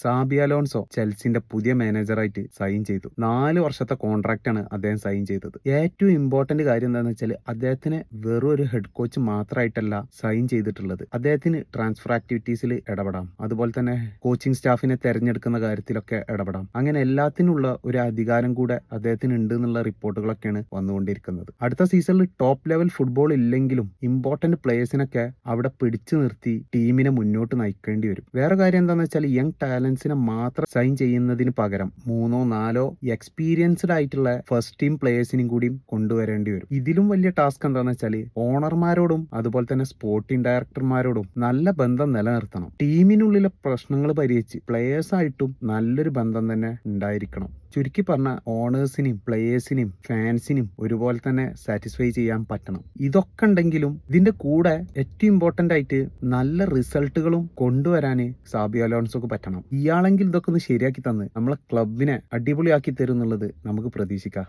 Xabi Alonso ചെൽസിന്റെ പുതിയ മാനേജറായിട്ട് sign ചെയ്തു. 4 വർഷത്തെ കോൺട്രാക്ട് ആണ് അദ്ദേഹം സൈൻ ചെയ്തത്. ഏറ്റവും ഇമ്പോർട്ടന്റ് കാര്യം എന്താണെന്ന് വെച്ചാൽ അദ്ദേഹത്തിന് വെറും ഒരു ഹെഡ് കോച്ച് മാത്രമായിട്ടല്ല സൈൻ ചെയ്തിട്ടുള്ളത്. അദ്ദേഹത്തിന് ട്രാൻസ്ഫർ ആക്ടിവിറ്റീസിൽ ഇടപെടാം, അതുപോലെ തന്നെ കോച്ചിങ് സ്റ്റാഫിനെ തെരഞ്ഞെടുക്കുന്ന കാര്യത്തിലൊക്കെ ഇടപെടാം. അങ്ങനെ എല്ലാത്തിനുള്ള ഒരു അധികാരം കൂടെ അദ്ദേഹത്തിന് ഉണ്ട് എന്നുള്ള റിപ്പോർട്ടുകളൊക്കെയാണ് വന്നുകൊണ്ടിരിക്കുന്നത്. അടുത്ത സീസണിൽ ടോപ്പ് ലെവൽ ഫുട്ബോൾ ഇല്ലെങ്കിലും ഇമ്പോർട്ടന്റ് പ്ലേയേഴ്സിനൊക്കെ അവിടെ പിടിച്ചു നിർത്തി ടീമിനെ മുന്നോട്ട് നയിക്കേണ്ടി വരും. വേറെ കാര്യം എന്താണെന്ന് വെച്ചാൽ യങ് ടാലൻസിനെ മാത്രം സൈൻ ചെയ്യുന്നതിന് പകരം 3-4 എക്സ്പീരിയൻസ്ഡ് ആയിട്ടുള്ള ഫസ്റ്റ് ടീം പ്ലേയേഴ്സിനും കൂടിയും കൊണ്ടുവരേണ്ടി വരും. ഇതിലും വലിയ ടാസ്ക് എന്താണെന്ന് വെച്ചാൽ ഓണർമാരോടും അതുപോലെ തന്നെ സ്പോർട്ടിംഗ് ഡയറക്ടർമാരോടും നല്ല ബന്ധം നിലനിർത്തണം. ടീമിനുള്ളിലെ പ്രശ്നങ്ങൾ പരിഹരിച്ച് പ്ലേയേഴ്സായിട്ടും നല്ലൊരു ബന്ധം തന്നെ ഉണ്ടായിരിക്കണം. ചുരുക്കി പറഞ്ഞ ഓണേഴ്സിനെയും പ്ലേയേഴ്സിനെയും ഫാൻസിനെയും ഒരുപോലെ തന്നെ സാറ്റിസ്ഫൈ ചെയ്യാൻ പറ്റണം. ഇതൊക്കെ ഉണ്ടെങ്കിലും ഇതിന്റെ കൂടെ ഏറ്റവും ഇമ്പോർട്ടന്റ് ആയിട്ട് നല്ല റിസൾട്ടുകളും കൊണ്ടുവരാൻ സാബി അലോൺസോക്ക് പറ്റണം. ഇയാളെങ്കിൽ ഇതൊക്കെ ഒന്ന് ശരിയാക്കി തന്ന് നമ്മളെ ക്ലബിനെ അടിപൊളിയാക്കി തരും എന്നുള്ളത് നമുക്ക് പ്രതീക്ഷിക്കാം.